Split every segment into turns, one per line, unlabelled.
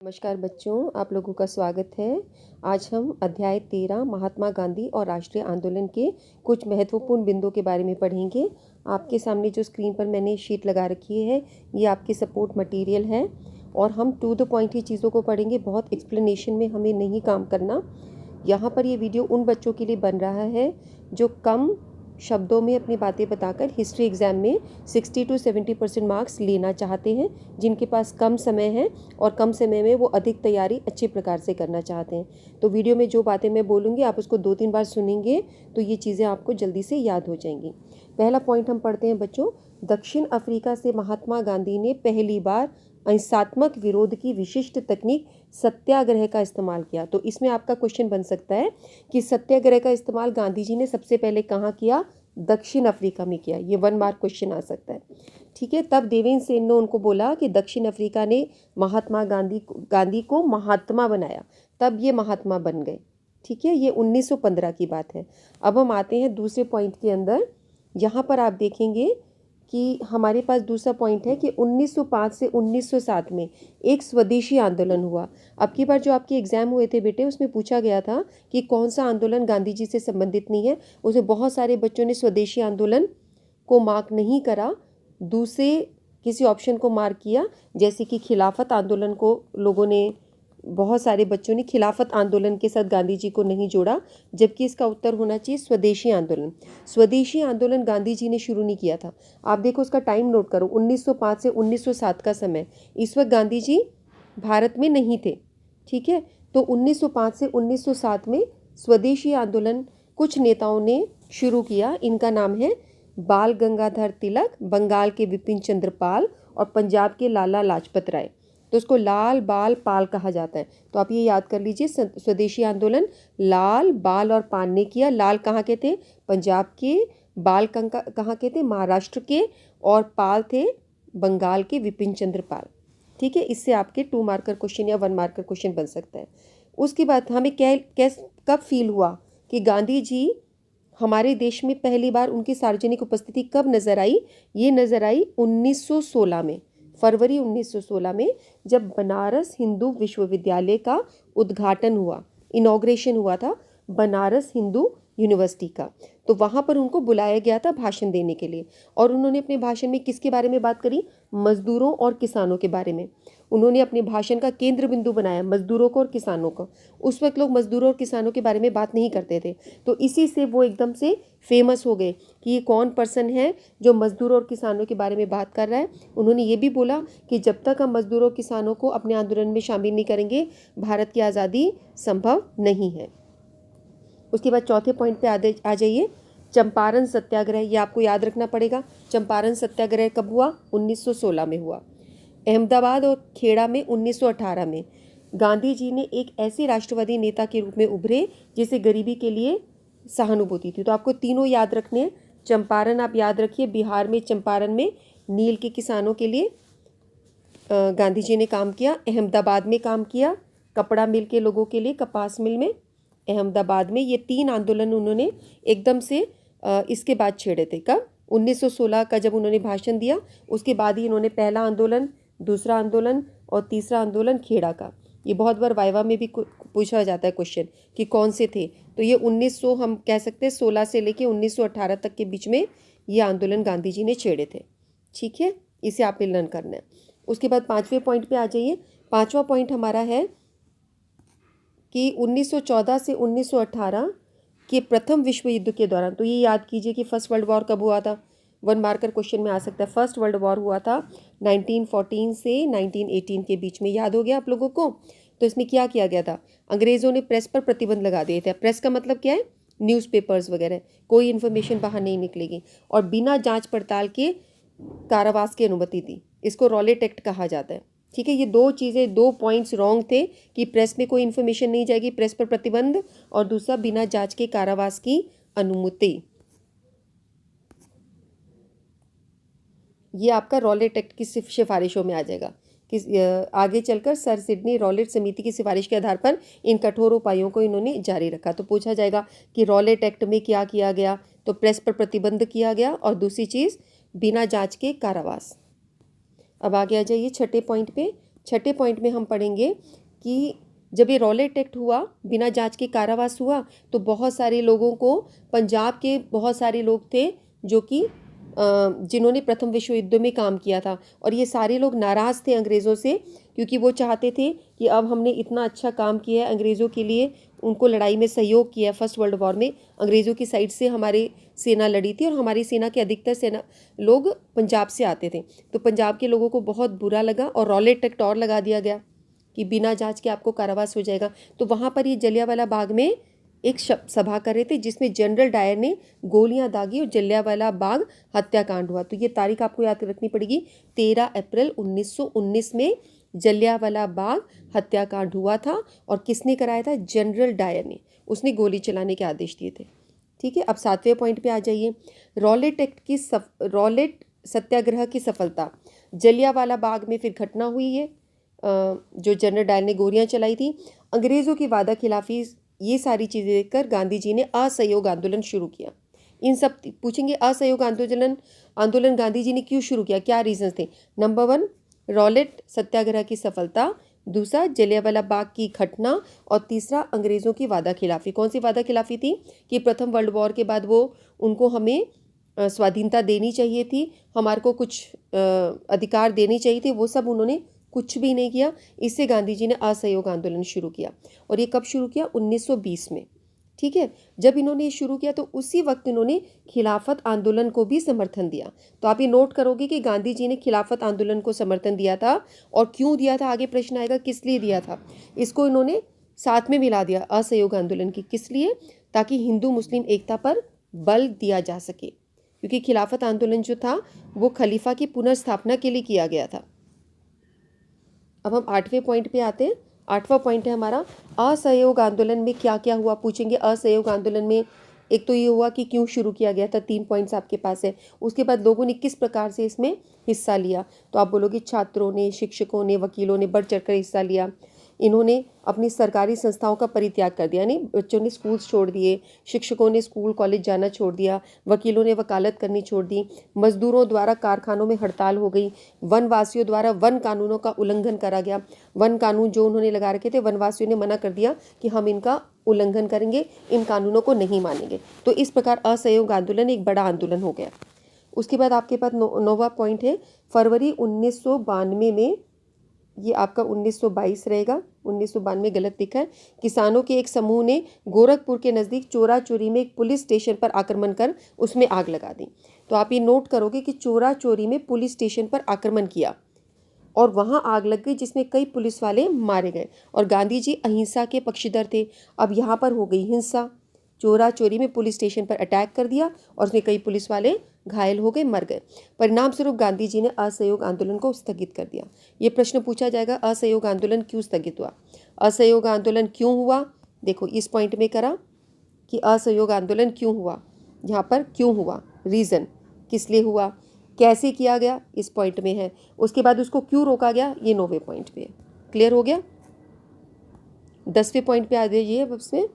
नमस्कार बच्चों, आप लोगों का स्वागत है। आज हम अध्याय 13 महात्मा गांधी और राष्ट्रीय आंदोलन के कुछ महत्वपूर्ण बिंदुओं के बारे में पढ़ेंगे। आपके सामने जो स्क्रीन पर मैंने शीट लगा रखी है ये आपकी सपोर्ट मटेरियल है और हम टू द पॉइंट ही चीज़ों को पढ़ेंगे। बहुत एक्सप्लेनेशन में हमें नहीं काम करना। यहाँ पर ये वीडियो उन बच्चों के लिए बन रहा है जो कम शब्दों में अपनी बातें बताकर हिस्ट्री एग्ज़ाम में 60 to 70% मार्क्स लेना चाहते हैं, जिनके पास कम समय है और कम समय में वो अधिक तैयारी अच्छे प्रकार से करना चाहते हैं। तो वीडियो में जो बातें मैं बोलूँगी आप उसको 2-3 बार सुनेंगे तो ये चीज़ें आपको जल्दी से याद हो जाएंगी। पहला पॉइंट हम पढ़ते हैं बच्चों। दक्षिण अफ्रीका से महात्मा गांधी ने पहली बार अहिंसात्मक विरोध की विशिष्ट तकनीक सत्याग्रह का इस्तेमाल किया। तो इसमें आपका क्वेश्चन बन सकता है कि सत्याग्रह का इस्तेमाल गांधी जी ने सबसे पहले कहाँ किया? दक्षिण अफ्रीका में किया। ये 1 मार्क क्वेश्चन आ सकता है। ठीक है, तब देवेंद्र सेन ने उनको बोला कि दक्षिण अफ्रीका ने महात्मा गांधी को महात्मा बनाया, तब ये महात्मा बन गए। ठीक है, ये 1915 की बात है। अब हम आते हैं दूसरे पॉइंट के अंदर। यहाँ पर आप देखेंगे कि हमारे पास दूसरा पॉइंट है कि 1905 से 1907 में एक स्वदेशी आंदोलन हुआ। अब की बार जो आपके एग्ज़ाम हुए थे बेटे, उसमें पूछा गया था कि कौन सा आंदोलन गांधी जी से संबंधित नहीं है। उसमें बहुत सारे बच्चों ने स्वदेशी आंदोलन को मार्क नहीं करा, दूसरे किसी ऑप्शन को मार्क किया, जैसे कि खिलाफत आंदोलन को लोगों ने, बहुत सारे बच्चों ने खिलाफत आंदोलन के साथ गांधी जी को नहीं जोड़ा, जबकि इसका उत्तर होना चाहिए स्वदेशी आंदोलन। स्वदेशी आंदोलन गांधी जी ने शुरू नहीं किया था। आप देखो उसका टाइम नोट करो, 1905 से 1907 का समय। इस वक्त गांधी जी भारत में नहीं थे। ठीक है, तो 1905 से 1907 में स्वदेशी आंदोलन कुछ नेताओं ने शुरू किया। इनका नाम है बाल गंगाधर तिलक, बंगाल के बिपिन चंद्र पाल और पंजाब के लाला लाजपत राय। तो उसको लाल बाल पाल कहा जाता है। तो आप ये याद कर लीजिए, स्वदेशी आंदोलन लाल बाल और पाल ने किया। लाल कहाँ के थे? पंजाब के। बाल कहाँ के थे? महाराष्ट्र के। और पाल थे बंगाल के विपिन चंद्र पाल। ठीक है, इससे आपके 2 मार्कर क्वेश्चन या 1 मार्कर क्वेश्चन बन सकता है। उसके बाद हमें कब फील हुआ कि गांधी जी हमारे देश में पहली बार उनकी सार्वजनिक उपस्थिति कब नजर आई? ये नजर आई 1916 में, फरवरी 1916 में, जब बनारस हिंदू विश्वविद्यालय का उद्घाटन हुआ, इनॉग्रेशन हुआ था बनारस हिंदू यूनिवर्सिटी का। तो वहाँ पर उनको बुलाया गया था भाषण देने के लिए, और उन्होंने अपने भाषण में किसके बारे में बात करी? मजदूरों और किसानों के बारे में। उन्होंने अपने भाषण का केंद्र बिंदु बनाया मजदूरों को और किसानों को। उस वक्त लोग मजदूरों और किसानों के बारे में बात नहीं करते थे, तो इसी से वो एकदम से फेमस हो गए कि ये कौन पर्सन है जो मजदूरों और किसानों के बारे में बात कर रहा है। उन्होंने ये भी बोला कि जब तक हम मजदूरों और किसानों को अपने आंदोलन में शामिल नहीं करेंगे, भारत की आज़ादी संभव नहीं है। उसके बाद चौथे पॉइंट पे आ जाइए, चंपारण सत्याग्रह। ये आपको याद रखना पड़ेगा। चंपारण सत्याग्रह कब हुआ? 1916 में हुआ। अहमदाबाद और खेड़ा में 1918 में। गांधी जी ने एक ऐसे राष्ट्रवादी नेता के रूप में उभरे जिसे गरीबी के लिए सहानुभूति थी। तो आपको तीनों याद रखने हैं। चंपारण आप याद रखिए, बिहार में चंपारण में नील के किसानों के लिए गांधी जी ने काम किया। अहमदाबाद में काम किया कपड़ा मिल के लोगों के लिए, कपास मिल में अहमदाबाद में। ये 3 आंदोलन उन्होंने एकदम से इसके बाद छेड़े थे। कब? 1916 का जब उन्होंने भाषण दिया, उसके बाद ही इन्होंने पहला आंदोलन, दूसरा आंदोलन और तीसरा आंदोलन खेड़ा का। ये बहुत बार वाइवा में भी पूछा जाता है क्वेश्चन कि कौन से थे। तो ये 1900 हम कह सकते हैं 16 से लेके 1918 तक के बीच में ये आंदोलन गांधी जी ने छेड़े थे। ठीक है, इसे आपने लर्न करना है। उसके बाद 5वें पॉइंट पे आ जाइए। 5वां पॉइंट हमारा है कि 1914 से 1918 के प्रथम विश्व युद्ध के दौरान, तो ये याद कीजिए कि फर्स्ट वर्ल्ड वॉर कब हुआ था? 1 मार्कर क्वेश्चन में आ सकता है। फर्स्ट वर्ल्ड वॉर हुआ था 1914 से 1918 के बीच में। याद हो गया आप लोगों को? तो इसमें क्या किया गया था? अंग्रेज़ों ने प्रेस पर प्रतिबंध लगा दिए थे। प्रेस का मतलब क्या है? न्यूज़पेपर्स वगैरह, कोई इन्फॉर्मेशन बाहर नहीं निकलेगी, और बिना जांच पड़ताल के कारावास की अनुमति दी। इसको रॉलेट एक्ट कहा जाता है। ठीक है, ये 2 चीज़ें, 2 पॉइंट्स रॉन्ग थे कि प्रेस में कोई इन्फॉर्मेशन नहीं जाएगी, प्रेस पर प्रतिबंध, और दूसरा बिना जांच के कारावास की अनुमति। ये आपका रॉलेट एक्ट की सिफारिशों में आ जाएगा कि आगे चलकर सर सिडनी रॉलेट समिति की सिफारिश के आधार पर इन कठोर उपायों को इन्होंने जारी रखा। तो पूछा जाएगा कि रॉलेट एक्ट में क्या किया गया? तो प्रेस पर प्रतिबंध किया गया, और दूसरी चीज़ बिना जांच के कारावास। अब आगे आ जाइए 6ठे पॉइंट पे। छठे पॉइंट में हम पढ़ेंगे कि जब ये रॉलेट एक्ट हुआ, बिना जांच के कारावास हुआ, तो बहुत सारे लोगों को, पंजाब के बहुत सारे लोग थे जो कि जिन्होंने प्रथम विश्व युद्ध में काम किया था, और ये सारे लोग नाराज़ थे अंग्रेज़ों से, क्योंकि वो चाहते थे कि अब हमने इतना अच्छा काम किया है अंग्रेज़ों के लिए, उनको लड़ाई में सहयोग किया है। फर्स्ट वर्ल्ड वॉर में अंग्रेज़ों की साइड से हमारी सेना लड़ी थी, और हमारी सेना के अधिकतर सेना लोग पंजाब से आते थे। तो पंजाब के लोगों को बहुत बुरा लगा और रॉलेट एक्ट और लगा दिया गया कि बिना जांच के आपको कारावास हो जाएगा। तो वहाँ पर ये जलियांवाला बाग में एक सभा कर रहे थे, जिसमें जनरल डायर ने गोलियां दागी और जलियांवाला बाग हत्याकांड हुआ। तो ये तारीख आपको याद रखनी पड़ेगी, 13 अप्रैल 1919 में जलियांवाला बाग हत्याकांड हुआ था। और किसने कराया था? जनरल डायर ने। उसने गोली चलाने के आदेश दिए थे। ठीक है, अब 7वें पॉइंट पे आ जाइए। रॉलेट एक्ट की रॉलेट सत्याग्रह की सफलता। जलियांवाला बाग में फिर घटना हुई है, जो जनरल डायर ने गोलियां चलाई थी, अंग्रेज़ों की वादा खिलाफी, ये सारी चीज़ें देखकर गांधी जी ने असहयोग आंदोलन शुरू किया। इन सब पूछेंगे, असहयोग आंदोलन गांधी जी ने क्यों शुरू किया, क्या रीजंस थे? नंबर 1, रॉलेट सत्याग्रह की सफलता। दूसरा, जलियांवाला बाग की घटना। और तीसरा, अंग्रेज़ों की वादा खिलाफी। कौन सी वादा खिलाफी थी? कि प्रथम वर्ल्ड वॉर के बाद वो उनको हमें स्वाधीनता देनी चाहिए थी, हमारे को कुछ अधिकार देने चाहिए थे, वो सब उन्होंने कुछ भी नहीं किया। इससे गांधी जी ने असहयोग आंदोलन शुरू किया। और ये कब शुरू किया? 1920 में। ठीक है, जब इन्होंने ये शुरू किया तो उसी वक्त इन्होंने खिलाफत आंदोलन को भी समर्थन दिया। तो आप ये नोट करोगे कि गांधी जी ने खिलाफत आंदोलन को समर्थन दिया था, और क्यों दिया था, आगे प्रश्न आएगा किस लिए दिया था। इसको इन्होंने साथ में मिला दिया असहयोग आंदोलन की। किस लिए? ताकि हिंदू मुस्लिम एकता पर बल दिया जा सके, क्योंकि खिलाफत आंदोलन जो था वो खलीफा की पुनर्स्थापना के लिए किया गया था। अब हम 8वें पॉइंट पे आते हैं। 8वां पॉइंट है हमारा, असहयोग आंदोलन में क्या क्या हुआ। पूछेंगे असहयोग आंदोलन में एक तो ये हुआ कि क्यों शुरू किया गया था, 3 पॉइंट्स आपके पास है। उसके बाद लोगों ने किस प्रकार से इसमें हिस्सा लिया, तो आप बोलोगे छात्रों ने, शिक्षकों ने, वकीलों ने बढ़ चढ़कर हिस्सा लिया। इन्होंने अपनी सरकारी संस्थाओं का परित्याग कर दिया, यानी बच्चों ने स्कूल छोड़ दिए, शिक्षकों ने स्कूल कॉलेज जाना छोड़ दिया, वकीलों ने वकालत करनी छोड़ दी, मजदूरों द्वारा कारखानों में हड़ताल हो गई, वनवासियों द्वारा वन कानूनों का उल्लंघन करा गया। वन कानून जो उन्होंने लगा रखे थे, वनवासियों ने मना कर दिया कि हम इनका उल्लंघन करेंगे, इन कानूनों को नहीं मानेंगे। तो इस प्रकार असहयोग आंदोलन एक बड़ा आंदोलन हो गया। उसके बाद आपके पास 9वां पॉइंट है, फरवरी 1992 में, ये आपका 1922 रहेगा, 1992 गलत लिखा है। किसानों के एक समूह ने गोरखपुर के नज़दीक चोरा चोरी में एक पुलिस स्टेशन पर आक्रमण कर उसमें आग लगा दी। तो आप ये नोट करोगे कि चोरा चोरी में पुलिस स्टेशन पर आक्रमण किया और वहाँ आग लग गई, जिसमें कई पुलिस वाले मारे गए। और गांधी जी अहिंसा के पक्षधर थे। अब यहाँ पर हो गई हिंसा, चोरा चोरी में पुलिस स्टेशन पर अटैक कर दिया और उसमें कई पुलिस वाले घायल हो गए, मर गए। परिणाम स्वरूप गांधी जी ने असहयोग आंदोलन को स्थगित कर दिया। ये प्रश्न पूछा जाएगा, असहयोग आंदोलन क्यों स्थगित हुआ? असहयोग आंदोलन क्यों हुआ? देखो इस पॉइंट में करा कि असहयोग आंदोलन क्यों हुआ, यहाँ पर क्यों हुआ, रीज़न किस लिए हुआ, कैसे किया गया, इस पॉइंट में है। उसके बाद उसको क्यों रोका गया, ये 9वें पॉइंट पे है। क्लियर हो गया? 10वें पॉइंट पे आ जाइए। अब उसमें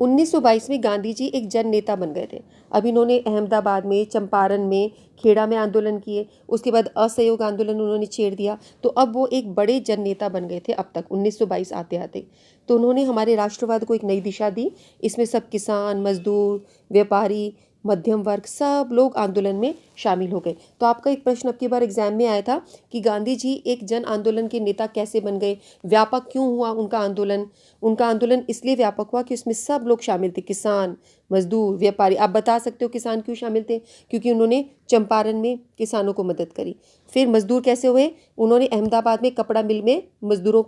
1922 में गांधी जी एक जन नेता बन गए थे। अब इन्होंने अहमदाबाद में, चंपारण में, खेड़ा में आंदोलन किए। उसके बाद असहयोग आंदोलन उन्होंने छेड़ दिया। तो अब वो एक बड़े जन नेता बन गए थे अब तक 1922 आते आते। तो उन्होंने हमारे राष्ट्रवाद को एक नई दिशा दी। इसमें सब किसान, मजदूर, व्यापारी, मध्यम वर्ग, सब लोग आंदोलन में शामिल हो गए। तो आपका एक प्रश्न अब की बार एग्जाम में आया था कि गांधी जी एक जन आंदोलन के नेता कैसे बन गए, व्यापक क्यों हुआ उनका आंदोलन। उनका आंदोलन इसलिए व्यापक हुआ कि उसमें सब लोग शामिल थे, किसान, मजदूर, व्यापारी। आप बता सकते हो किसान क्यों शामिल थे? क्योंकि उन्होंने चंपारण में किसानों को मदद करी। फिर मजदूर कैसे हुए? उन्होंने अहमदाबाद में कपड़ा मिल में मजदूरों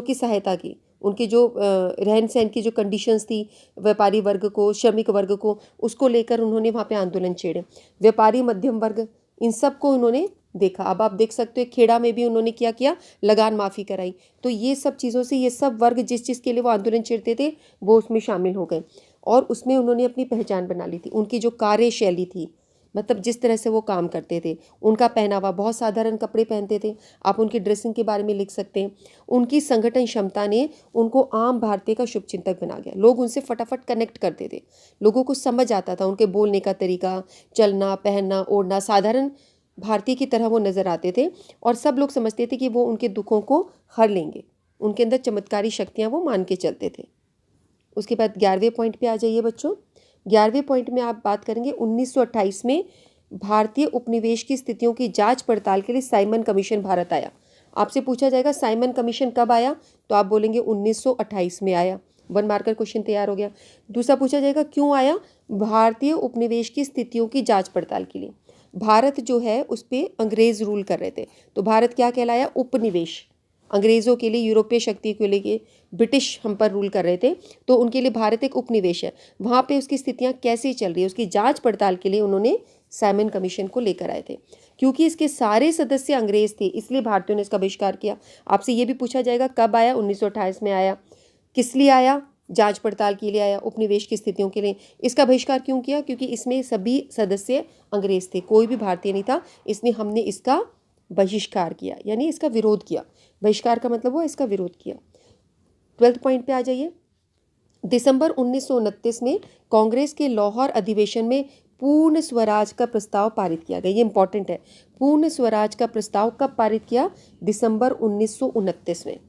की सहायता की। उनकी जो रहन सहन की जो कंडीशंस थी, व्यापारी वर्ग को, श्रमिक वर्ग को, उसको लेकर उन्होंने वहाँ पे आंदोलन छेड़े। व्यापारी, मध्यम वर्ग, इन सब को उन्होंने देखा। अब आप देख सकते हो खेड़ा में भी उन्होंने क्या किया, लगान माफ़ी कराई। तो ये सब चीज़ों से ये सब वर्ग जिस चीज़ के लिए वो आंदोलन छेड़ते थे वो उसमें शामिल हो गए और उसमें उन्होंने अपनी पहचान बना ली थी। उनकी जो कार्यशैली थी, मतलब जिस तरह से वो काम करते थे, उनका पहनावा, बहुत साधारण कपड़े पहनते थे। आप उनकी ड्रेसिंग के बारे में लिख सकते हैं। उनकी संगठन क्षमता ने उनको आम भारतीय का शुभचिंतक बना गया। लोग उनसे फटाफट कनेक्ट करते थे, लोगों को समझ आता था उनके बोलने का तरीका, चलना, पहनना, ओढ़ना, साधारण भारतीय की तरह वो नज़र आते थे और सब लोग समझते थे कि वो उनके दुखों को हर लेंगे। उनके अंदर चमत्कारी शक्तियाँ वो मान के चलते थे। उसके बाद 11वें पॉइंट पे आ जाइए बच्चों। 11वें पॉइंट में आप बात करेंगे 1928 में भारतीय उपनिवेश की स्थितियों की जांच पड़ताल के लिए साइमन कमीशन भारत आया। आपसे पूछा जाएगा साइमन कमीशन कब आया, तो आप बोलेंगे 1928 में आया। 1 मार्कर क्वेश्चन तैयार हो गया। दूसरा पूछा जाएगा क्यों आया, भारतीय उपनिवेश की स्थितियों की जांच पड़ताल के लिए। भारत जो है उस पर अंग्रेज रूल कर रहे थे, तो भारत क्या कहलाया, उपनिवेश। अंग्रेज़ों के लिए, यूरोपीय शक्ति के लिए ब्रिटिश हम पर रूल कर रहे थे, तो उनके लिए भारत एक उपनिवेश है। वहाँ पे उसकी स्थितियाँ कैसे चल रही है उसकी जांच पड़ताल के लिए उन्होंने साइमन कमीशन को लेकर आए थे। क्योंकि इसके सारे सदस्य अंग्रेज थे, इसलिए भारतीयों ने इसका बहिष्कार किया। आपसे ये भी पूछा जाएगा कब आया, 1928 में आया। किस लिए आया, जांच पड़ताल के लिए आया, उपनिवेश की स्थितियों के लिए। इसका बहिष्कार क्यों किया, क्योंकि इसमें सभी सदस्य अंग्रेज थे, कोई भी भारतीय नहीं था, इसलिए हमने इसका बहिष्कार किया, यानी इसका विरोध किया। बहिष्कार का मतलब हुआ इसका विरोध किया। 12वें पॉइंट पे आ जाइए। दिसंबर 1929 में कांग्रेस के लाहौर अधिवेशन में पूर्ण स्वराज का प्रस्ताव पारित किया गया। ये इंपॉर्टेंट है, पूर्ण स्वराज का प्रस्ताव कब पारित किया, दिसंबर 1929 में।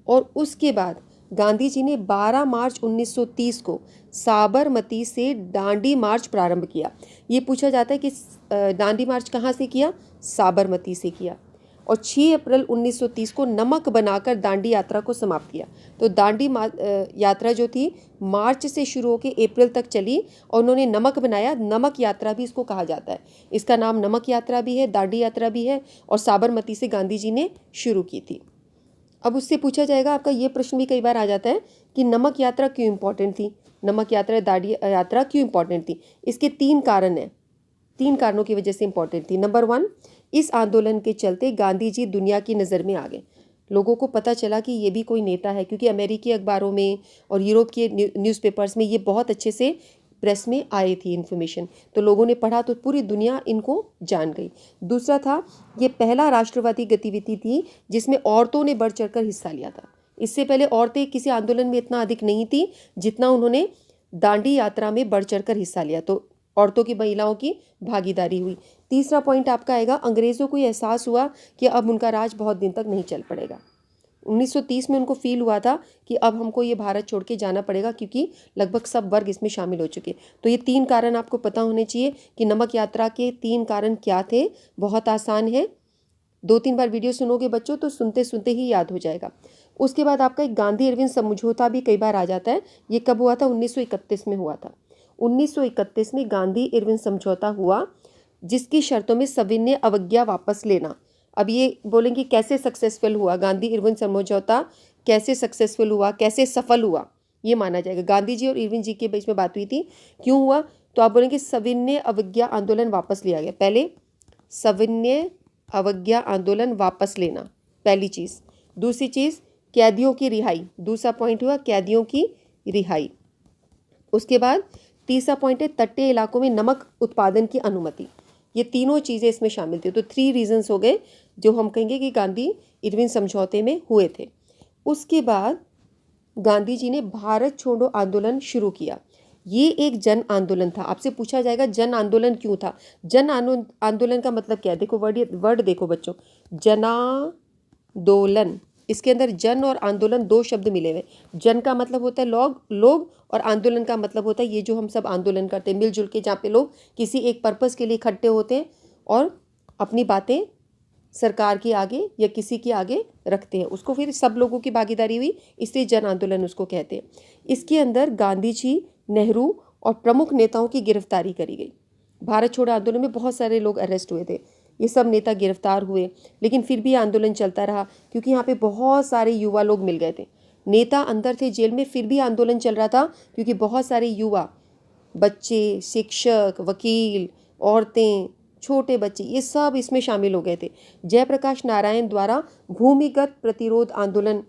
और उसके बाद गांधी जी ने 12 मार्च 1930 को साबरमती से दांडी मार्च प्रारंभ किया। ये पूछा जाता है कि दांडी मार्च कहाँ से किया, साबरमती से किया। और 6 अप्रैल 1930 को नमक बनाकर दांडी यात्रा को समाप्त किया। तो दांडी यात्रा जो थी मार्च से शुरू होकर अप्रैल तक चली और उन्होंने नमक बनाया। नमक यात्रा भी इसको कहा जाता है, इसका नाम नमक यात्रा भी है, दांडी यात्रा भी है, और साबरमती से गांधी जी ने शुरू की थी। अब उससे पूछा जाएगा, आपका ये प्रश्न भी कई बार आ जाता है कि नमक यात्रा क्यों इंपॉर्टेंट थी, नमक यात्रा दांडी यात्रा क्यों इंपॉर्टेंट थी। इसके 3 कारण हैं, 3 कारणों की वजह से इंपॉर्टेंट थी। नंबर 1, इस आंदोलन के चलते गांधी जी दुनिया की नज़र में आ गए। लोगों को पता चला कि ये भी कोई नेता है, क्योंकि अमेरिकी अखबारों में और यूरोप के न्यूज़पेपर्स में ये बहुत अच्छे से प्रेस में आई थी इन्फॉर्मेशन, तो लोगों ने पढ़ा तो पूरी दुनिया इनको जान गई। दूसरा था, ये पहला राष्ट्रवादी गतिविधि थी जिसमें औरतों ने बढ़ चढ़कर हिस्सा लिया था। इससे पहले औरतें किसी आंदोलन में इतना अधिक नहीं थी जितना उन्होंने दांडी यात्रा में बढ़ चढ़कर हिस्सा लिया, तो औरतों की, महिलाओं की भागीदारी हुई। तीसरा पॉइंट आपका आएगा, अंग्रेज़ों को एहसास हुआ कि अब उनका राज बहुत दिन तक नहीं चल पड़ेगा। 1930 में उनको फील हुआ था कि अब हमको ये भारत छोड़ के जाना पड़ेगा, क्योंकि लगभग सब वर्ग इसमें शामिल हो चुके। तो ये 3 कारण आपको पता होने चाहिए कि नमक यात्रा के 3 कारण क्या थे। बहुत आसान है, 2-3 बार वीडियो सुनोगे बच्चों तो सुनते सुनते ही याद हो जाएगा। उसके बाद आपका एक गांधी इरविन समझौता भी कई बार आ जाता है। ये कब हुआ था, 1931 में हुआ था। 1931 में गांधी इरविन समझौता हुआ, जिसकी शर्तों में सविनय अवज्ञा वापस लेना। अब ये बोलेंगे कैसे सक्सेसफुल हुआ, गांधी इरविन समझौता कैसे सक्सेसफुल हुआ, कैसे सफल हुआ, ये माना जाएगा। गांधी जी और इरविन जी के बीच में बात हुई थी, क्यों हुआ, तो आप बोलेंगे सविनय अवज्ञा आंदोलन वापस लिया गया। पहले सविनय अवज्ञा आंदोलन वापस लेना, पहली चीज़। दूसरी चीज़ कैदियों की रिहाई, दूसरा पॉइंट हुआ कैदियों की रिहाई। उसके बाद तीसरा पॉइंट है तटीय इलाकों में नमक उत्पादन की अनुमति। ये तीनों चीज़ें इसमें शामिल थी। तो 3 रीजंस हो गए जो हम कहेंगे कि गांधी इरविन समझौते में हुए थे। उसके बाद गांधी जी ने भारत छोड़ो आंदोलन शुरू किया। ये एक जन आंदोलन था। आपसे पूछा जाएगा जन आंदोलन क्यों था। जन आंदोलन का मतलब क्या है, देखो वर्ड देखो बच्चों, जनादोलन, इसके अंदर जन और आंदोलन 2 शब्द मिले हुए। जन का मतलब होता है लोग, और आंदोलन का मतलब होता है ये जो हम सब आंदोलन करते हैं मिलजुल के, जहाँ पे लोग किसी एक पर्पस के लिए इकट्ठे होते हैं और अपनी बातें सरकार के आगे या किसी के आगे रखते हैं, उसको फिर सब लोगों की भागीदारी हुई, इसलिए जन आंदोलन उसको कहते हैं। इसके अंदर गांधी जी, नेहरू और प्रमुख नेताओं की गिरफ्तारी करी गई। भारत छोड़ो आंदोलन में बहुत सारे लोग अरेस्ट हुए थे, ये सब नेता गिरफ्तार हुए, लेकिन फिर भी आंदोलन चलता रहा, क्योंकि यहाँ पे बहुत सारे युवा लोग मिल गए थे। नेता अंदर थे जेल में, फिर भी आंदोलन चल रहा था, क्योंकि बहुत सारे युवा, बच्चे, शिक्षक, वकील, औरतें, छोटे बच्चे, ये सब इसमें शामिल हो गए थे। जयप्रकाश नारायण द्वारा भूमिगत प्रतिरोध आंदोलन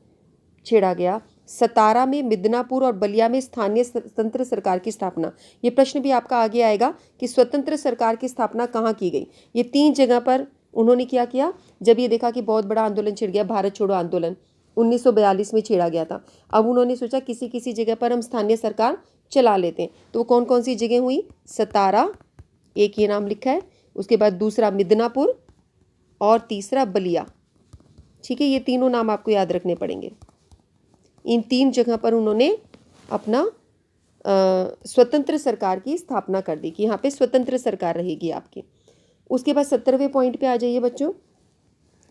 छेड़ा गया। सतारा में, मिदनापुर और बलिया में स्थानीय स्वतंत्र सरकार की स्थापना। ये प्रश्न भी आपका आगे आएगा कि स्वतंत्र सरकार की स्थापना कहाँ की गई। ये 3 जगह पर उन्होंने क्या किया, जब ये देखा कि बहुत बड़ा आंदोलन छिड़ गया, भारत छोड़ो आंदोलन 1942 में छेड़ा गया था, अब उन्होंने सोचा किसी किसी जगह पर हम स्थानीय सरकार चला लेते हैं। तो वो कौन कौन सी जगह हुई, सतारा, एक ये नाम लिखा है, उसके बाद दूसरा मिदनापुर और तीसरा बलिया। ठीक है, ये तीनों नाम आपको याद रखने पड़ेंगे। इन 3 जगह पर उन्होंने अपना स्वतंत्र सरकार की स्थापना कर दी कि यहाँ पे स्वतंत्र सरकार रहेगी आपकी। उसके बाद 17वें पॉइंट पे आ जाइए बच्चों।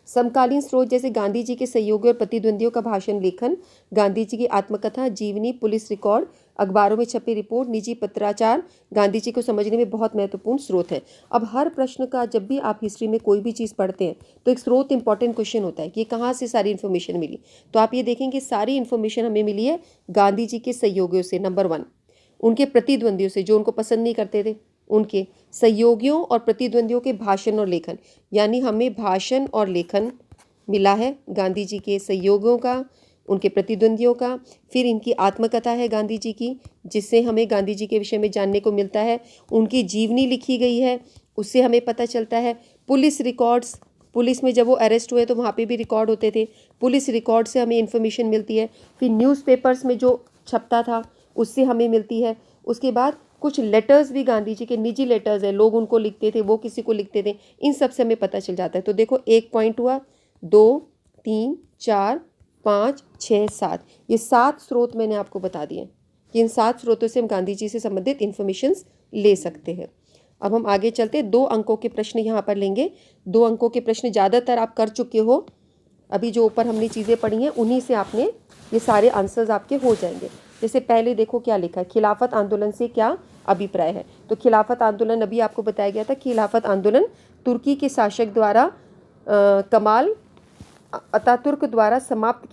समकालीन स्रोत जैसे गांधी जी के सहयोगी और प्रतिद्वंदियों का भाषण लेखन, गांधी जी की आत्मकथा, जीवनी, पुलिस रिकॉर्ड, अखबारों में छपे रिपोर्ट, निजी पत्राचार गांधी जी को समझने में बहुत महत्वपूर्ण स्रोत है। अब हर प्रश्न का जब भी आप हिस्ट्री में कोई भी चीज़ पढ़ते हैं तो एक स्रोत इंपॉर्टेंट क्वेश्चन होता है कि कहाँ से सारी इन्फॉर्मेशन मिली। तो आप ये देखेंगे सारी इन्फॉर्मेशन हमें मिली है गांधी जी के सहयोगियों से, नंबर 1, उनके प्रतिद्वंदियों से जो उनको पसंद नहीं करते थे, उनके सहयोगियों और प्रतिद्वंदियों के भाषण और लेखन, यानी हमें भाषण और लेखन मिला है गांधी जी के सहयोगियों का, उनके प्रतिद्वंदियों का। फिर इनकी आत्मकथा है गांधी जी की, जिससे हमें गांधी जी के विषय में जानने को मिलता है। उनकी जीवनी लिखी गई है, उससे हमें पता चलता है। पुलिस रिकॉर्ड्स, पुलिस में जब वो अरेस्ट हुए तो वहाँ पे भी रिकॉर्ड होते थे, पुलिस रिकॉर्ड से हमें इन्फॉर्मेशन मिलती है। फिर न्यूज़पेपर्स में जो छपता था उससे हमें मिलती है। उसके बाद कुछ लेटर्स भी गांधी जी के निजी लेटर्स है, लोग उनको लिखते थे, वो किसी को लिखते थे, इन सब से हमें पता चल जाता है। तो देखो 1 पॉइंट हुआ, 2, 3, 4, 5, 6, 7, ये 7 स्रोत मैंने आपको बता दिए कि इन 7 स्रोतों से हम गांधी जी से संबंधित इन्फॉर्मेशंस ले सकते हैं। अब हम आगे चलते 2 अंकों के प्रश्न यहाँ पर लेंगे। 2 अंकों के प्रश्न ज़्यादातर आप कर चुके हो, अभी जो ऊपर हमने चीज़ें पढ़ी हैं उन्हीं से आपने ये सारे आंसर्स आपके हो जाएंगे। जैसे पहले देखो क्या लिखा है, खिलाफत आंदोलन से क्या अभिप्राय है। तो खिलाफत आंदोलन अभी आपको बताया गया था, खिलाफत आंदोलन तुर्की के शासक द्वारा कमाल अतातुर्क द्वारा समाप्त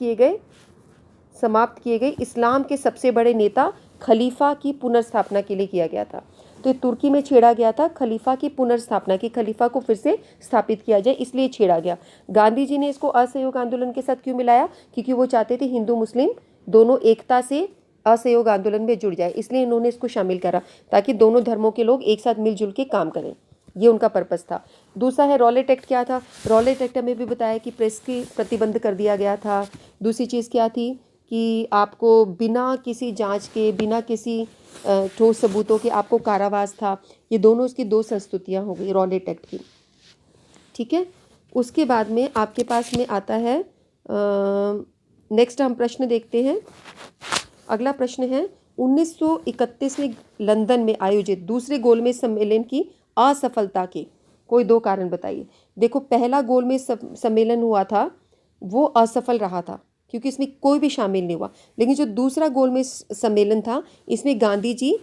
किए गए इस्लाम के सबसे बड़े नेता खलीफा की पुनर्स्थापना के लिए किया गया था। तो तुर्की में छेड़ा गया था खलीफा की पुनर्स्थापना की, खलीफा को फिर से स्थापित किया जाए, इसलिए छेड़ा गया। गांधी जी ने इसको असहयोग आंदोलन के साथ क्यों मिलाया? क्योंकि वो चाहते थे हिंदू मुस्लिम दोनों एकता से असहयोग आंदोलन में जुड़ जाए, इसलिए इन्होंने इसको शामिल करा ताकि दोनों धर्मों के लोग एक साथ मिलजुल के काम करें, ये उनका पर्पस था। दूसरा है रॉलेट एक्ट। क्या था रॉलेट एक्ट? हमें भी बताया कि प्रेस की प्रतिबंध कर दिया गया था। दूसरी चीज़ क्या थी कि आपको बिना किसी जांच के, बिना किसी ठोस सबूतों के आपको कारावास था। ये दोनों उसकी 2 संस्तुतियाँ हो गई रॉलेट एक्ट की। ठीक है, उसके बाद में आपके पास में आता है नेक्स्ट हम प्रश्न देखते हैं। अगला प्रश्न है 1931 में लंदन में आयोजित दूसरे गोलमेज सम्मेलन की असफलता के कोई 2 कारण बताइए। देखो पहला गोलमेज सम्मेलन हुआ था वो असफल रहा था क्योंकि इसमें कोई भी शामिल नहीं हुआ, लेकिन जो दूसरा गोलमेज सम्मेलन था इसमें गांधी जी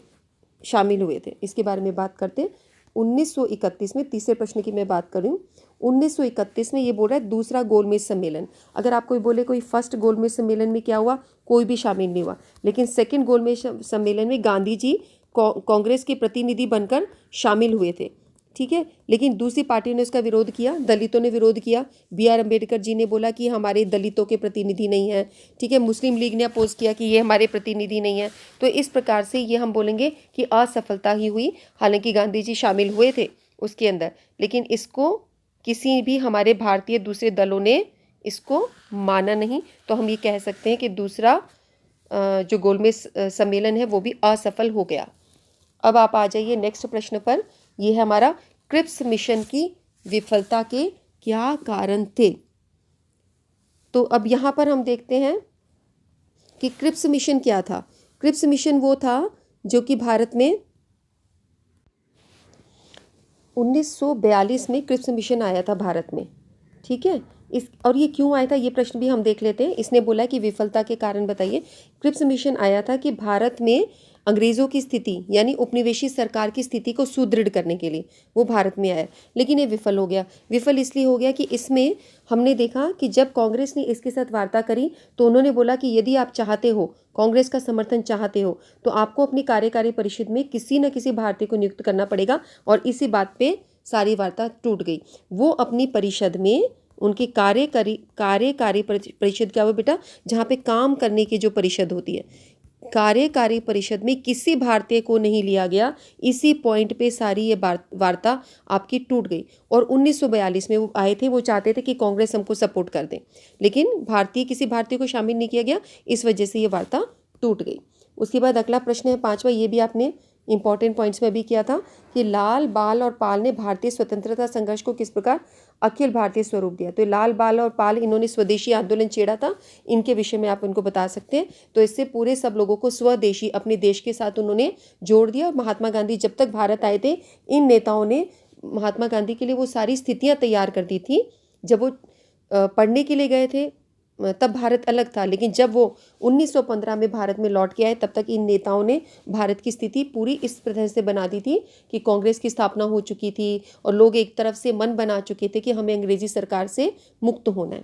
शामिल हुए थे। इसके बारे में बात करते हैं। 1931 में, तीसरे प्रश्न की मैं बात करूं, 1931 में ये बोल रहा है दूसरा गोलमेज सम्मेलन। अगर आप कोई बोले कोई फर्स्ट गोलमेज सम्मेलन में क्या हुआ, कोई भी शामिल नहीं हुआ, लेकिन सेकंड गोलमेज सम्मेलन में गांधी जी कांग्रेस के प्रतिनिधि बनकर शामिल हुए थे। ठीक है, लेकिन दूसरी पार्टी ने उसका विरोध किया, दलितों ने विरोध किया। BR अम्बेडकर जी ने बोला कि हमारे दलितों के प्रतिनिधि नहीं हैं। ठीक है, मुस्लिम लीग ने अपोज किया कि ये हमारे प्रतिनिधि नहीं है। तो इस प्रकार से ये हम बोलेंगे कि असफलता ही हुई। हालांकि गांधी जी शामिल हुए थे उसके अंदर, लेकिन इसको किसी भी हमारे भारतीय दूसरे दलों ने इसको माना नहीं। तो हम ये कह सकते हैं कि दूसरा जो गोलमेज सम्मेलन है वो भी असफल हो गया। अब आप आ जाइए नेक्स्ट प्रश्न पर। यह है हमारा क्रिप्स मिशन की विफलता के क्या कारण थे। तो अब यहाँ पर हम देखते हैं कि क्रिप्स मिशन क्या था। क्रिप्स मिशन वो था जो कि भारत में 1942 में क्रिप्स मिशन आया था भारत में। ठीक है, और ये क्यों आया था ये प्रश्न भी हम देख लेते हैं। इसने बोला कि विफलता के कारण बताइए। क्रिप्स मिशन आया था कि भारत में अंग्रेज़ों की स्थिति यानी उपनिवेशी सरकार की स्थिति को सुदृढ़ करने के लिए वो भारत में आया, लेकिन ये विफल हो गया। विफल इसलिए हो गया कि इसमें हमने देखा कि जब कांग्रेस ने इसके साथ वार्ता करी तो उन्होंने बोला कि यदि आप चाहते हो, कांग्रेस का समर्थन चाहते हो, तो आपको अपनी कार्यकारी परिषद में किसी न किसी भारतीय को नियुक्त करना पड़ेगा। और इसी बात पे सारी वार्ता टूट गई। वो अपनी परिषद में उनकी कार्यकारी परिषद क्या हुआ बेटा, जहाँ पे काम करने की जो परिषद होती है, कार्यकारी परिषद में किसी भारतीय को नहीं लिया गया। इसी पॉइंट पे सारी ये वार्ता आपकी टूट गई। और 1942 में वो आए थे, वो चाहते थे कि कांग्रेस हमको सपोर्ट कर दे, लेकिन किसी भारतीय को शामिल नहीं किया गया, इस वजह से ये वार्ता टूट गई। उसके बाद अगला प्रश्न है 5वां, ये भी आपने इंपॉर्टेंट पॉइंट्स में अभी किया था कि लाल, बाल और पाल ने भारतीय स्वतंत्रता संघर्ष को किस प्रकार अखिल भारतीय स्वरूप दिया। तो लाल, बाल और पाल इन्होंने स्वदेशी आंदोलन छेड़ा था, इनके विषय में आप उनको बता सकते हैं। तो इससे पूरे सब लोगों को स्वदेशी अपने देश के साथ उन्होंने जोड़ दिया। और महात्मा गांधी जब तक भारत आए थे, इन नेताओं ने महात्मा गांधी के लिए वो सारी स्थितियाँ तैयार कर दी थी। जब वो पढ़ने के लिए गए थे तब भारत अलग था, लेकिन जब वो 1915 में भारत में लौट के आए तब तक इन नेताओं ने भारत की स्थिति पूरी इस तरह से बना दी थी कि कांग्रेस की स्थापना हो चुकी थी और लोग एक तरफ से मन बना चुके थे कि हमें अंग्रेजी सरकार से मुक्त होना है।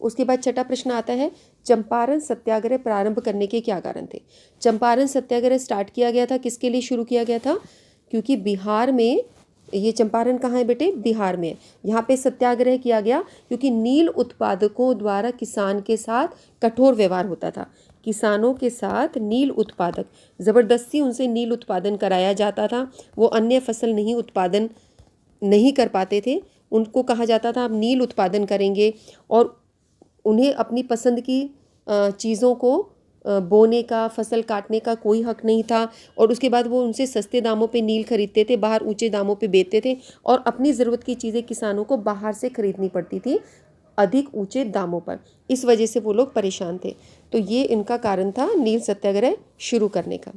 उसके बाद छठा प्रश्न आता है, चंपारण सत्याग्रह प्रारंभ करने के क्या कारण थे। चंपारण सत्याग्रह स्टार्ट किया गया था, किसके लिए शुरू किया गया था? क्योंकि बिहार में, ये चंपारण कहाँ है बेटे? बिहार में। यहाँ पे सत्याग्रह किया गया क्योंकि नील उत्पादकों द्वारा किसान के साथ कठोर व्यवहार होता था। किसानों के साथ नील उत्पादक, ज़बरदस्ती उनसे नील उत्पादन कराया जाता था। वो अन्य फसल नहीं उत्पादन नहीं कर पाते थे, उनको कहा जाता था आप नील उत्पादन करेंगे, और उन्हें अपनी पसंद की चीज़ों को बोने का, फसल काटने का कोई हक नहीं था। और उसके बाद वो उनसे सस्ते दामों पे नील खरीदते थे, बाहर ऊंचे दामों पे बेचते थे, और अपनी ज़रूरत की चीज़ें किसानों को बाहर से खरीदनी पड़ती थी अधिक ऊंचे दामों पर। इस वजह से वो लोग परेशान थे। तो ये इनका कारण था नील सत्याग्रह शुरू करने का।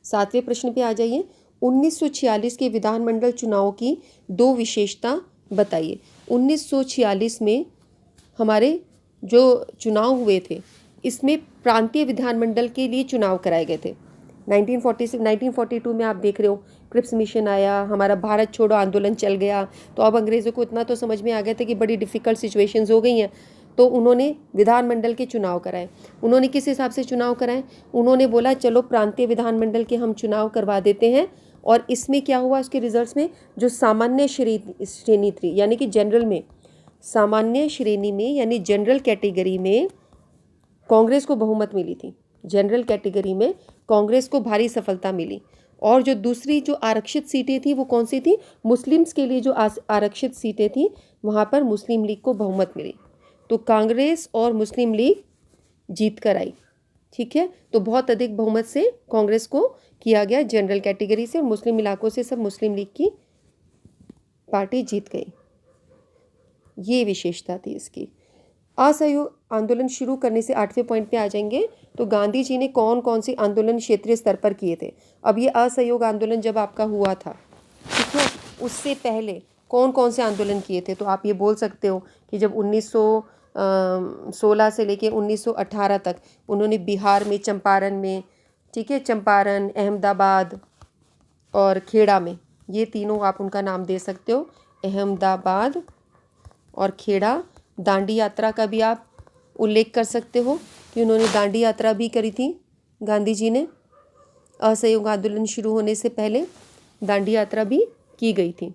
सातवें प्रश्न पे आ जाइए। 1946 के विधानमंडल चुनाव की दो विशेषता बताइए। 1946 में हमारे जो चुनाव हुए थे, इसमें प्रांतीय विधानमंडल के लिए चुनाव कराए गए थे। 1942 में आप देख रहे हो क्रिप्स मिशन आया, हमारा भारत छोड़ो आंदोलन चल गया। तो अब अंग्रेज़ों को इतना तो समझ में आ गया था कि बड़ी डिफ़िकल्ट सिचुएशंस हो गई हैं, तो उन्होंने विधानमंडल के चुनाव कराए। उन्होंने किस हिसाब से चुनाव कराए? उन्होंने बोला चलो प्रांतीय विधानमंडल के हम चुनाव करवा देते हैं। और इसमें क्या हुआ, उसके रिजल्ट्स में जो सामान्य श्रेणी थी, यानी कि जनरल में, सामान्य श्रेणी में यानी जनरल कैटेगरी में कांग्रेस को बहुमत मिली थी। जनरल कैटेगरी में कांग्रेस को भारी सफलता मिली। और जो दूसरी जो आरक्षित सीटें थी वो कौन सी थी? मुस्लिम्स के लिए जो आरक्षित सीटें थी वहाँ पर मुस्लिम लीग को बहुमत मिली। तो कांग्रेस और मुस्लिम लीग जीत कर आई। ठीक है, तो बहुत अधिक बहुमत से कांग्रेस को किया गया जनरल कैटेगरी से, और मुस्लिम इलाकों से सब मुस्लिम लीग की पार्टी जीत गई। ये विशेषता थी इसकी। असहयोग आंदोलन शुरू करने से 8वें पॉइंट पे आ जाएंगे। तो गांधी जी ने कौन कौन से आंदोलन क्षेत्रीय स्तर पर किए थे? अब ये असहयोग आंदोलन जब आपका हुआ था, ठीक है, उससे पहले कौन कौन से आंदोलन किए थे? तो आप ये बोल सकते हो कि जब 1916 से लेके 1918 तक उन्होंने बिहार में चंपारण में, ठीक है, चंपारण, अहमदाबाद और खेड़ा में, ये तीनों आप उनका नाम दे सकते हो, अहमदाबाद और खेड़ा। दांडी यात्रा का भी आप उल्लेख कर सकते हो कि उन्होंने दांडी यात्रा भी करी थी गांधी जी ने। असहयोग आंदोलन शुरू होने से पहले दांडी यात्रा भी की गई थी।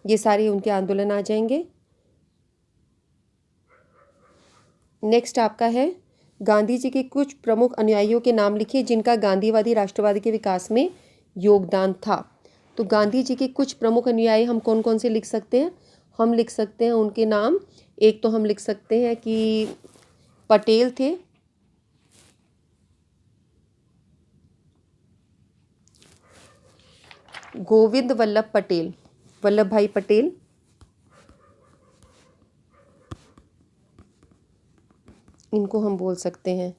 ये सारे उनके आंदोलन आ जाएंगे। नेक्स्ट आपका है, गांधी जी के कुछ प्रमुख अनुयायियों के नाम लिखिए जिनका गांधीवादी राष्ट्रवाद के विकास में योगदान था। तो गांधी जी के कुछ प्रमुख अनुयायी हम कौन कौन से लिख सकते हैं? हम लिख सकते हैं उनके नाम। एक तो हम लिख सकते हैं कि पटेल थे, गोविंद वल्लभ पटेल, वल्लभ भाई पटेल, इनको हम बोल सकते हैं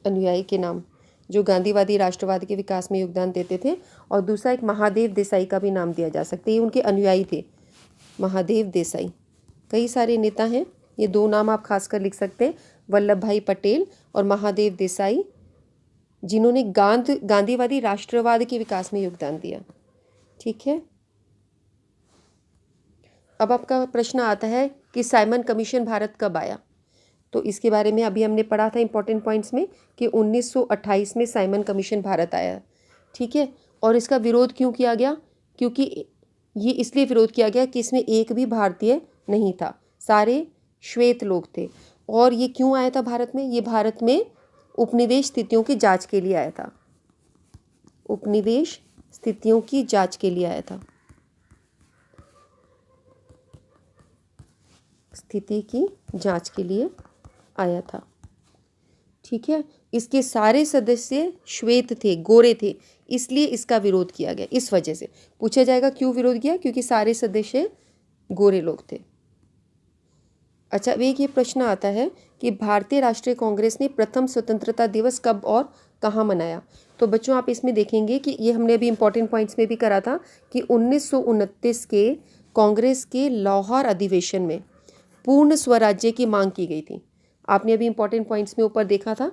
अनुयायी के नाम, जो गांधीवादी राष्ट्रवाद के विकास में योगदान देते थे। और दूसरा एक महादेव देसाई का भी नाम दिया जा सकता है, ये उनके अनुयायी थे, महादेव देसाई। कई सारे नेता हैं, ये दो नाम आप खासकर लिख सकते हैं, वल्लभ भाई पटेल और महादेव देसाई, जिन्होंने गांधीवादी राष्ट्रवाद के विकास में योगदान दिया। ठीक है, अब आपका प्रश्न आता है कि साइमन कमीशन भारत कब आया? तो इसके बारे में अभी हमने पढ़ा था इंपॉर्टेंट पॉइंट्स में कि 1928 में साइमन कमीशन भारत आया। ठीक है, और इसका विरोध क्यों किया गया? क्योंकि ये इसलिए विरोध किया गया कि इसमें एक भी भारतीय नहीं था, सारे श्वेत लोग थे। और ये क्यों आया था भारत में? ये भारत में उपनिवेश स्थितियों की जांच के लिए आया था। उपनिवेश स्थितियों की जांच के लिए आया था, स्थिति की जांच के लिए आया था। ठीक है, इसके सारे सदस्य श्वेत थे, गोरे थे, इसलिए इसका विरोध किया गया। इस वजह से पूछा जाएगा क्यों विरोध किया, क्योंकि सारे सदस्य गोरे लोग थे। अच्छा, अब एक ये प्रश्न आता है कि भारतीय राष्ट्रीय कांग्रेस ने प्रथम स्वतंत्रता दिवस कब और कहाँ मनाया। तो बच्चों आप इसमें देखेंगे कि ये हमने अभी इंपॉर्टेंट पॉइंट्स में भी करा था कि 1929 के कांग्रेस के लाहौर अधिवेशन में पूर्ण स्वराज्य की मांग की गई थी। आपने अभी इंपॉर्टेंट पॉइंट्स में ऊपर देखा था,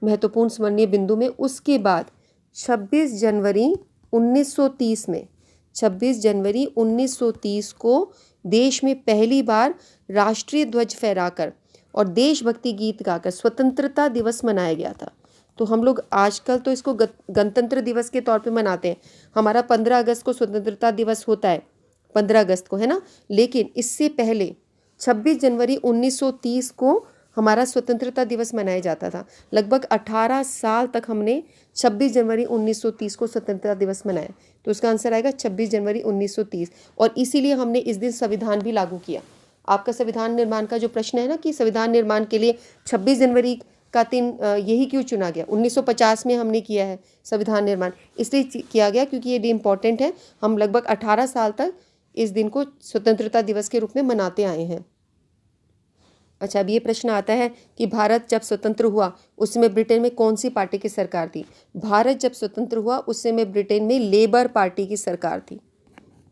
महत्वपूर्ण स्मरणीय बिंदु में। उसके बाद 26 जनवरी 1930 में 26 जनवरी 1930 को देश में पहली बार राष्ट्रीय ध्वज फहराकर और देशभक्ति गीत गाकर स्वतंत्रता दिवस मनाया गया था। तो हम लोग आजकल तो इसको गणतंत्र दिवस के तौर पे मनाते हैं। हमारा 15 अगस्त को स्वतंत्रता दिवस होता है, 15 अगस्त को, है ना। लेकिन इससे पहले 26 जनवरी 1930 को हमारा स्वतंत्रता दिवस मनाया जाता था। लगभग 18 साल तक हमने 26 जनवरी 1930 को स्वतंत्रता दिवस मनाया। तो उसका आंसर आएगा 26 जनवरी 1930। और इसीलिए हमने इस दिन संविधान भी लागू किया। आपका संविधान निर्माण का जो प्रश्न है ना कि संविधान निर्माण के लिए 26 जनवरी का दिन यही क्यों चुना गया। 1950 में हमने किया है संविधान निर्माण, इसलिए किया गया क्योंकि ये दिन इम्पॉर्टेंट है। हम लगभग 18 साल तक इस दिन को स्वतंत्रता दिवस के रूप में मनाते आए हैं। अच्छा, अब ये प्रश्न आता है कि भारत जब स्वतंत्र हुआ उस समय ब्रिटेन में कौन सी पार्टी की सरकार थी। भारत जब स्वतंत्र हुआ उस समय ब्रिटेन में लेबर पार्टी की सरकार थी,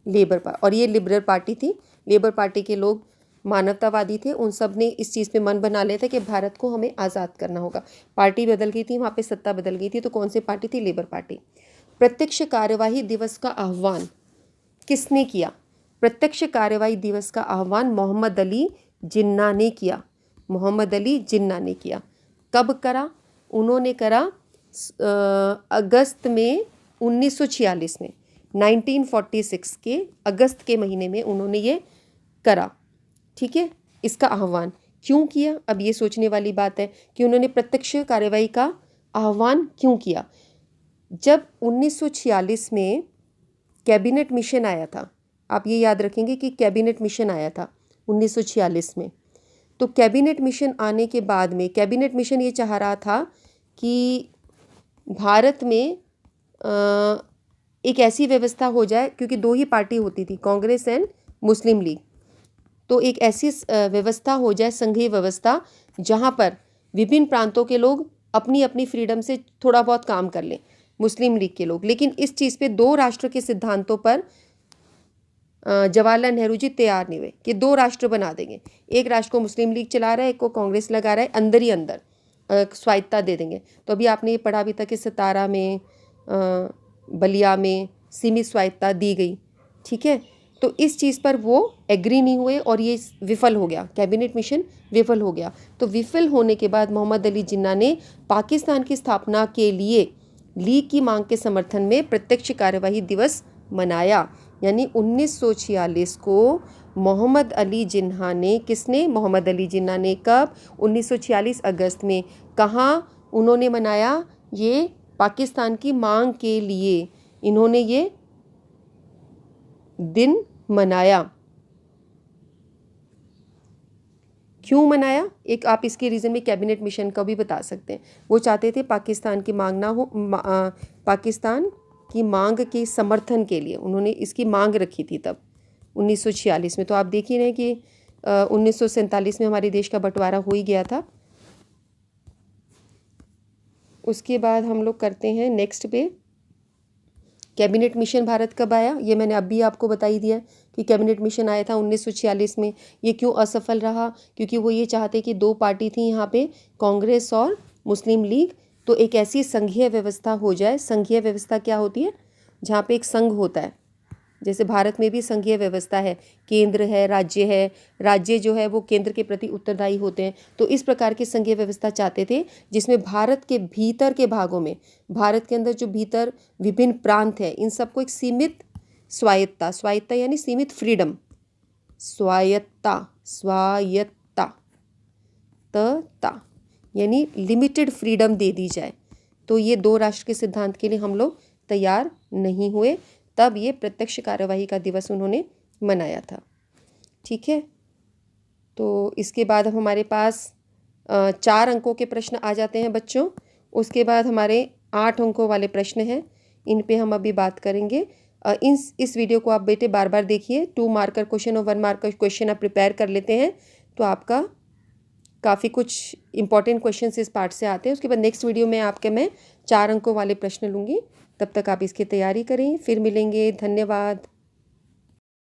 लेबर पार्टी, और ये लिबरल पार्टी थी। लेबर पार्टी के लोग मानवतावादी थे, उन सब ने इस चीज़ पे मन बना लिया था कि भारत को हमें आज़ाद करना होगा। पार्टी बदल गई थी, वहाँ पे सत्ता बदल गई थी। तो कौन सी पार्टी थी? Labour party. प्रत्यक्ष कार्यवाही दिवस का आह्वान किसने किया? प्रत्यक्ष कार्यवाही दिवस का आह्वान मोहम्मद अली जिन्ना ने किया। मोहम्मद अली जिन्ना ने किया। कब करा? उन्होंने करा अगस्त में 1946 में, 1946 के अगस्त के महीने में उन्होंने ये करा। ठीक है, इसका आह्वान क्यों किया? अब ये सोचने वाली बात है कि उन्होंने प्रत्यक्ष कार्यवाही का आह्वान क्यों किया। जब 1946 में कैबिनेट मिशन आया था, आप ये याद रखेंगे कि कैबिनेट मिशन आया था 1946 में। तो कैबिनेट मिशन आने के बाद में कैबिनेट मिशन ये चाह रहा था कि भारत में एक ऐसी व्यवस्था हो जाए, क्योंकि दो ही पार्टी होती थी, कांग्रेस एंड मुस्लिम लीग। तो एक ऐसी व्यवस्था हो जाए, संघीय व्यवस्था, जहाँ पर विभिन्न प्रांतों के लोग अपनी अपनी फ्रीडम से थोड़ा बहुत काम कर लें, मुस्लिम लीग के लोग। लेकिन इस चीज़ पे दो राष्ट्र के सिद्धांतों पर जवाहरलाल नेहरू जी तैयार नहीं हुए कि दो राष्ट्र बना देंगे। एक राष्ट्र को मुस्लिम लीग चला रहा है, एक को कांग्रेस लगा रहा है, अंदर ही अंदर स्वायत्ता दे देंगे। तो अभी आपने ये पढ़ा अभी तक कि सतारा में, बलिया में सीमित स्वायत्ता दी गई। ठीक है, तो इस चीज़ पर वो एग्री नहीं हुए और ये विफल हो गया, कैबिनेट मिशन विफल हो गया। तो विफल होने के बाद मोहम्मद अली जिन्ना ने पाकिस्तान की स्थापना के लिए लीग की मांग के समर्थन में प्रत्यक्ष कार्यवाही दिवस मनाया। यानी 1946 को मोहम्मद अली जिन्ना ने, किसने? मोहम्मद अली जिन्ना ने कब? 1946 अगस्त में। कहाँ उन्होंने मनाया? ये पाकिस्तान की मांग के लिए इन्होंने ये दिन मनाया। क्यों मनाया? एक आप इसके रीज़न में कैबिनेट मिशन का भी बता सकते हैं। वो चाहते थे पाकिस्तान की मांग ना हो, पाकिस्तान की मांग के समर्थन के लिए उन्होंने इसकी मांग रखी थी तब 1946 में। तो आप देख ही रहे हैं कि 1947 में हमारे देश का बंटवारा हो ही गया था। उसके बाद हम लोग करते हैं नेक्स्ट पे, कैबिनेट मिशन भारत कब आया? ये मैंने अभी आपको बता ही दिया कि कैबिनेट मिशन आया था 1946 में। ये क्यों असफल रहा? क्योंकि वो ये चाहते कि दो पार्टी थी यहाँ पे, कांग्रेस और मुस्लिम लीग। तो एक ऐसी संघीय व्यवस्था हो जाए। संघीय व्यवस्था क्या होती है? जहाँ पे एक संघ होता है। जैसे भारत में भी संघीय व्यवस्था है, केंद्र है, राज्य है। राज्य जो है वो केंद्र के प्रति उत्तरदायी होते हैं। तो इस प्रकार की संघीय व्यवस्था चाहते थे जिसमें भारत के भीतर के भागों में, भारत के अंदर जो भीतर विभिन्न प्रांत हैं, इन सबको एक सीमित स्वायत्ता, स्वायत्ता यानी सीमित फ्रीडम, स्वायत्ता, स्वायत्ता ता यानी लिमिटेड फ्रीडम दे दी जाए। तो ये दो राष्ट्र के सिद्धांत के लिए हम लोग तैयार नहीं हुए, तब ये प्रत्यक्ष कार्यवाही का दिवस उन्होंने मनाया था। ठीक है, तो इसके बाद अब हमारे पास 4 अंकों के प्रश्न आ जाते हैं बच्चों। उसके बाद हमारे 8 अंकों वाले प्रश्न हैं, इन पे हम अभी बात करेंगे। इस वीडियो को आप बेटे बार बार देखिए। 2 मार्कर क्वेश्चन और 1 मार्कर क्वेश्चन आप प्रिपेयर कर लेते हैं तो आपका काफ़ी कुछ इंपॉर्टेंट क्वेश्चंस इस पार्ट से आते हैं। उसके बाद नेक्स्ट वीडियो में आपके मैं 4 अंकों वाले प्रश्न लूँगी। तब तक आप इसकी तैयारी करें। फिर मिलेंगे। धन्यवाद।